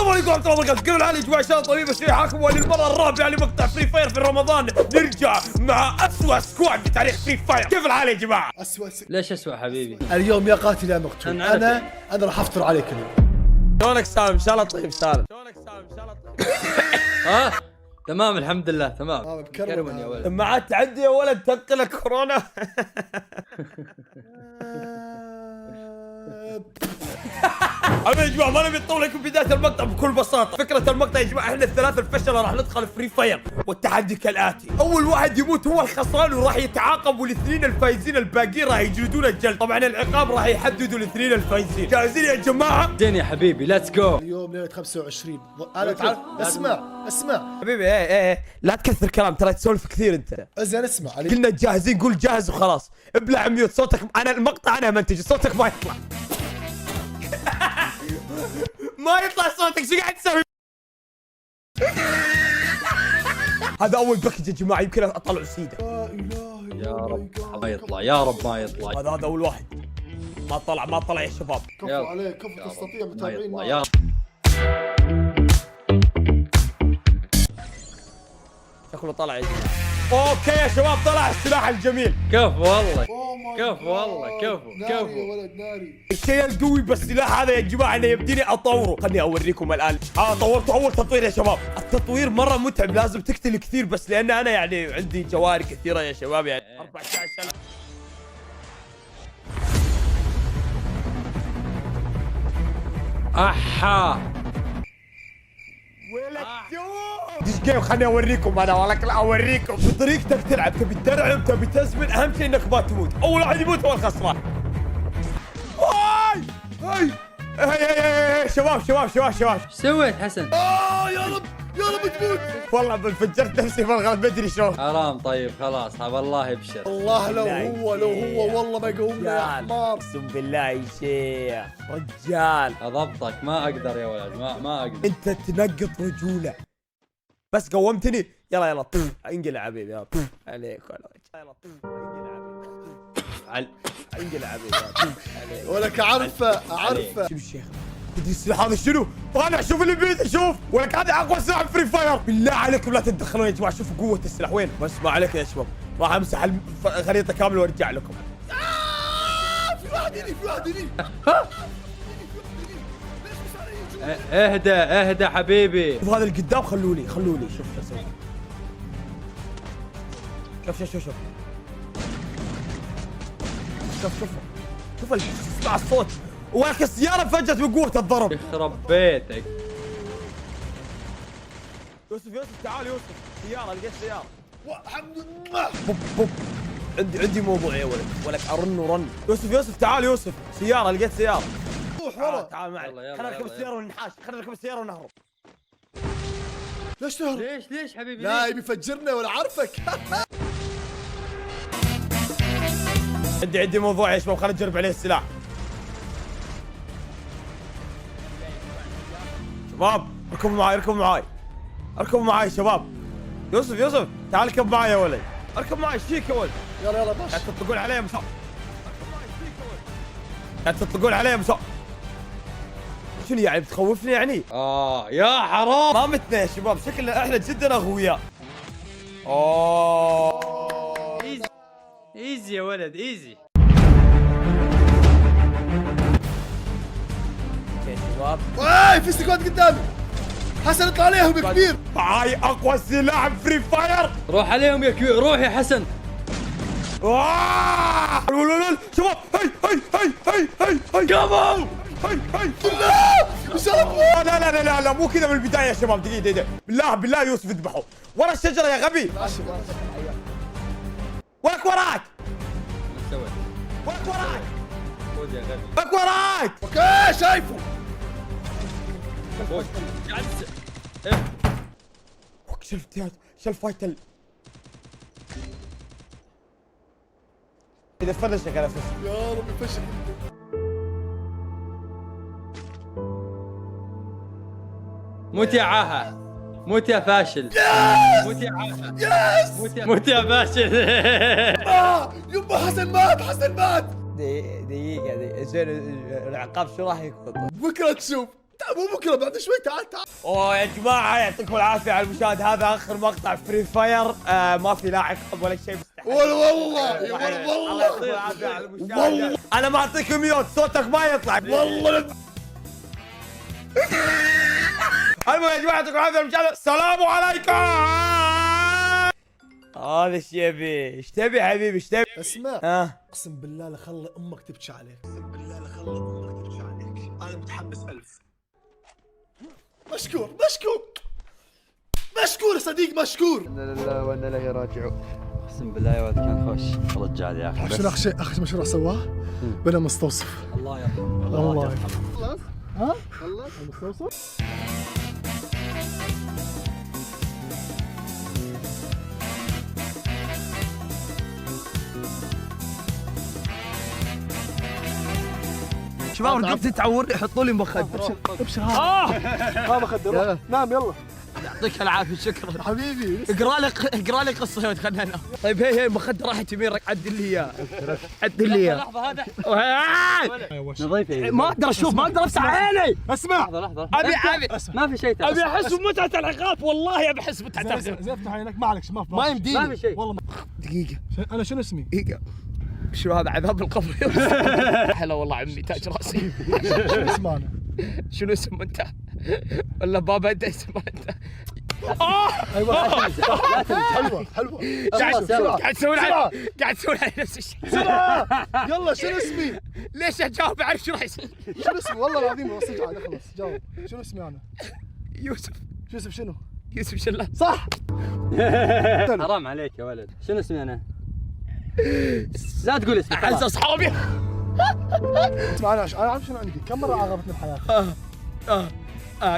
السلام عليكم ورحمة الله وبركاته، كيف الحال يا جماعة؟ إن شاء الله طبيب الشيء حاكم وللمرة الرابعة لمقطع فري فاير في رمضان، نرجع مع أسوأ سكواد في تاريخ فري فاير، كيف الحال يا جماعة؟ ليش أسوأ حبيبي؟ اليوم يا قاتل يا مقتول، انا راح افطر عليك اليوم. شلونك سالم؟ إن شاء الله طيب سالم. شلونك سالم؟ إن شاء الله طيب. ها؟ تمام الحمد لله تمام. بكرم يا ولد. ما عاد تعدي يا ولد تنقلك كورونا. يا جماعه ما نبي نطول لكم بدايه المقطع بكل بساطه، فكره المقطع يا جماعه احنا الثلاثه الفشله راح ندخل فري فاير، والتحدي كالاتي، اول واحد يموت هو الخسران وراح يتعاقب، والاثنين الفايزين الباقيين راح يجلدون الجلد، طبعا العقاب راح يحددوا الاثنين الفايزين، جاهزين يا جماعه؟ زين يا حبيبي ليتس جو. اليوم ليله 25. انا تعال اسمع حبيبي ايه لا تكثر كلام، ترى تسولف كثير انت. زين اسمع علي. قلنا جاهزين، قول جاهز وخلاص، ابلع ميوت صوتك، انا المقطع انا منتج، صوتك ما يطلع. ما يطلع صوتك، شو قاعد تسوي؟ هذا اول باكج يا جماعه، يمكن اطلع سيده. لا اله يا رب ما يطلع، يا رب ما يطلع. هذا اول واحد، ما طلع يا شباب. كفو عليك، كفو تستطيع ما متابعين يطلع معك. يا رب. شكله طلع يا جماعه. اوكي يا شباب، طلع السلاح الجميل. كفو والله Oh my كفو والله God. كفو ناري يا كفو. ولد ناري. الشيء القوي بالسلاح هذا يا جماعه انه يبديني اطوره، خلني اوريكم الان. طورته اول تطوير يا شباب، التطوير مره متعب، لازم تقتل كثير، بس لان انا يعني عندي جواري كثيره يا شباب، يعني 14,000. احا ديش جيم، خليني اوريكم انا، والله لا اوريكم بطريقتك تلعب، تبي تدرعم، تبي تزمن، اهم شيء انك ما تموت، اول واحد يموت هو الخسران. هاي شباب ايش سويت حسن؟ يا رب تموت. والله فجرت نفسي بالغلط، ما ادري شلون. حرام طيب خلاص والله ابشر. والله لو هو والله ما يقومنا يا حمار. اقسم بالله يا شيخ رجال، اضبطك ما اقدر يا ولد، ما اقدر. انت تنقط رجوله، بس قومتني. يلا انقلع حبيبي، يلا عليك ولا يلا انقلع حبيبي عليك. ولك اعرفه. شنو الشيخ؟ تدري السلاح هذا شنو؟ طالع شوف اللي بيدي، شوف ولك هذا اقوى سلاح فري فاير، بالله عليكم لا تتدخلون يا جماعه، شوفوا قوه السلاح وين، بس ما عليك يا شباب، راح امسح الخريطه كامله وارجع لكم. في واحد هني. اهدى حبيبي. شوف هذا اللي قدام، خلولي شوف شو اسوي. شوف اسمع الصوت، ولك السيارة فجت من قوة الضرب. يخرب بيتك. يوسف تعال يوسف، سيارة، لقيت سيارة. الحمد لله. بوب عندي موضوع يا ولك ارن. يوسف تعال يوسف، سيارة، لقيت سيارة. روح ورا. تعال معي، يلا، خلينا نركب السيارة وننحاش، خلينا نركب السيارة ونهرب. ليش تهرب؟ ليش حبيبي؟ لا يبي يفجرنا ولا عارفك. عندي موضوع يا شباب، خلينا نجرب عليه السلاح. شباب اركبوا معاي شباب. يوسف تعال اركب معاي يا ولد، اركب معاي، ايش فيك يا ولد؟ يلا باش. لا تطلقون علي يا مساء، لا تطلقون علي يا مساء. شنو يعني بتخوفني يعني؟ يا حرام. ما متنا يا شباب، شكلنا احنا جدا اغوياء. ايزي يا ولد ايزي. يا شباب في سكواد قدامي. حسن اطلع عليهم يا كبير. معاي اقوى سلاح فري فاير. روح عليهم يا كبير، روح يا حسن. شباب هاي كفو. لا مو كذا من البدايه يا شباب، دقيقه بالله يوسف اذبحوا ورا الشجره يا غبي. وراك ايش سويت؟ خذ يا غبي. وراك. اوكي شايفه. خذ. شل فايت اذا فنشك انا فشل. يا رب يفشل. موت يا عاهه، موت يا فاشل. موت يا عاهه. موت يا فاشل. يبا حسن مات. دقيقة زين، العقاب شو راح يكون؟ بكره تشوف. مو بكره بعد شوي تعال. اوه يا جماعه يعطيكم العافيه على المشاهد. هذا اخر مقطع فري فاير. ما في لا عقاب ولا شيء مستحيل. والله الله يعطيكم العافيه على المشاهده. انا ما اعطيك ميوت صوتك ما يطلع والله. المهم يا جماعه يعطيكم العافيه على المشاهده. السلام عليكم. هذا ايش يبي؟ ايش تبي حبيبي؟ ايش تبي؟ اسمع اقسم بالله لخلي امك تبكي عليك. اقسم بالله لخلي امك تبكي عليك. انا متحمس 1000. مشكور يا صديق مشكور. انا لله وانا اليه راجعون. اقسم بالله يا ولد كان خوش رجال يا اخي. شنو اخر مشروع سواه؟ بنى مستوصف. الله يرحمه. الله يرحمه. خلاص خلص المستوصف. شباب رجعت تعورني. حطوا لي مخدر. ابشر ها مخدر. نام يلا. يعطيك العافيه شكرا حبيبي. اقرا لي قصه يا ولد خلنا ننام. طيب هي مخدر راحت يمين. عدل لي اياه. عدل لي اياه. لحظه هذا نظيفه. ما اقدر اشوف. ما اقدر افتح عيني. اسمع لحظه ابي ما في شيء ابي احس بمتعه العقاب. والله ابي احس بمتعه العقاب. زي افتح عينك ما عليك. ما يمديني. ما في شيء والله دقيقه. انا شنو اسمي؟ دقيقه. شنو هذا عذاب القبر؟ هلا والله عمي تاج راسي. شنو اسمه انا؟ شنو اسم انت؟ ولا بابا انت اسمه انت؟ ايوه حلوه قاعد تسوي علي نفس الشيء. يلا شنو اسمي؟ ليش اجاوب اعرف شو راح يصير؟ شنو اسمي؟ والله العظيم صدق عاد خلاص جاوب. شنو اسمي انا؟ يوسف شنو؟ يوسف شلة. صح. حرام عليك يا ولد. شنو اسمي انا؟ لا تقول اسمي. اعز اصحابي. اسمع انا عارف شنو عندي. كم مره عاقبتني بحياتي؟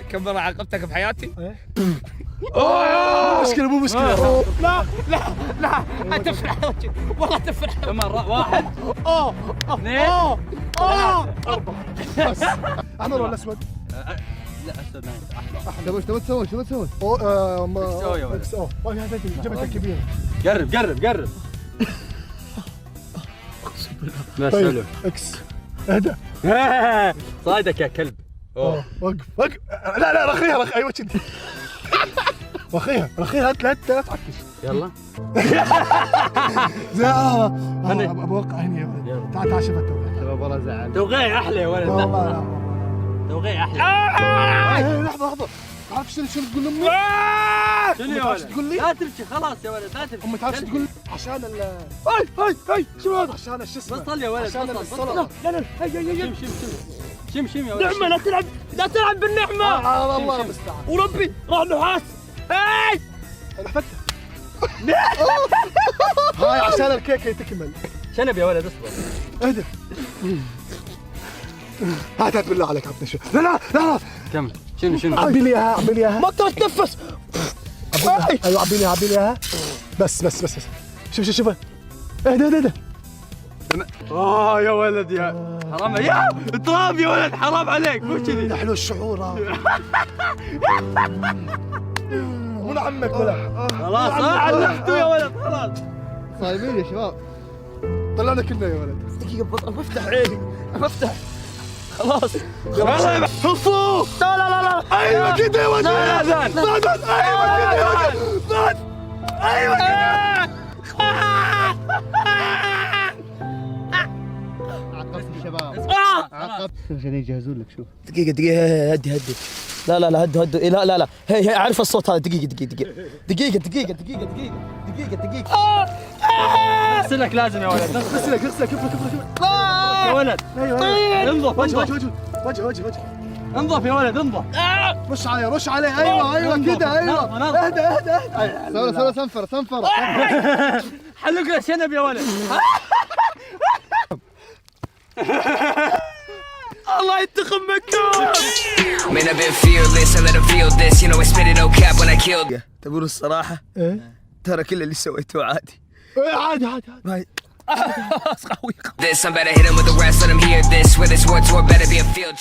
كم مرة عاقبتك بحياتي؟ ايه مشكلة مو مشكلة. لا تفرح والله تفرح. كم مرة؟ واحد اثنين أربعة. بس أحمر ولا أسود؟ لا اسود ما ينفع. شو تسوي؟ شو تسوي؟ تسوي يا ولد؟ اكس او جبتك كبيرة. قرب بس طيب حلو. اكس اهدى. صايدك يا كلب. وقف لا رخيها ايوه كذي. رخيها لا تعكش. يلا انا بوقع هنا يا ولد. تعال شوف التوقيع. والله زعل. توقيع احلى يا ولد. والله توقيع احلى. لحظة تعرف شنو تقول لأمي؟ شنو يا ولد؟ تقول لي؟ لا تبكي خلاص يا ولد لا تبكي. أمي تعرف شو تقول لي؟ عشان هاي شنو هذا؟ عشان شو اسمه؟ بطل يا ولد عشان بطل. السلطة. لا شم يا ولد. نعمة لا تلعب بالنعمة. الله المستعان. وربي راح نحاس. هاي انا فتح. هاي عشان الكيكه تكمل. شنب يا ولد اصبر. اهدى. هات بالله عليك عطني شوي. لا كمل. شنو عبي لي اياها ما تقدر تتنفس. ايوه عبي لي اياها. بس شوف اهدى. يا ولد يا حرام يا اضرب يا ولد حرام عليك مو كذي. حلو الشعور. من عمك ولا خلاص علقته يا ولد خلاص. صايمين يا شباب. طلعنا كلنا يا ولد. دقيقة بفتح عيني. بفتح خلاص. هفوف. لا ايوه كده يا ولد. لا ايوه كده. عاقبت الشباب. عاقبت عشان يجهزون لك. شوف دقيقة هدي. لا هدوا. لا هي اعرف الصوت هذا. دقيقة. اغسلك لازم يا ولد. اغسلك يا ولد انظف وجه انظف يا ولد انظف. رش عليه ايوه كده ايوه. اهدى. سوي صنفرة. حلق له شنب يا ولد. الله ينتقم منكم. Man, I've been fearless, I let them feel this. You know, I spit it no cap when I killed. تقول الصراحة ايه ترى كل اللي سويته عادي. عادي This, I'm better hit him with the rest, let them hear this. Where this war tour better be a field.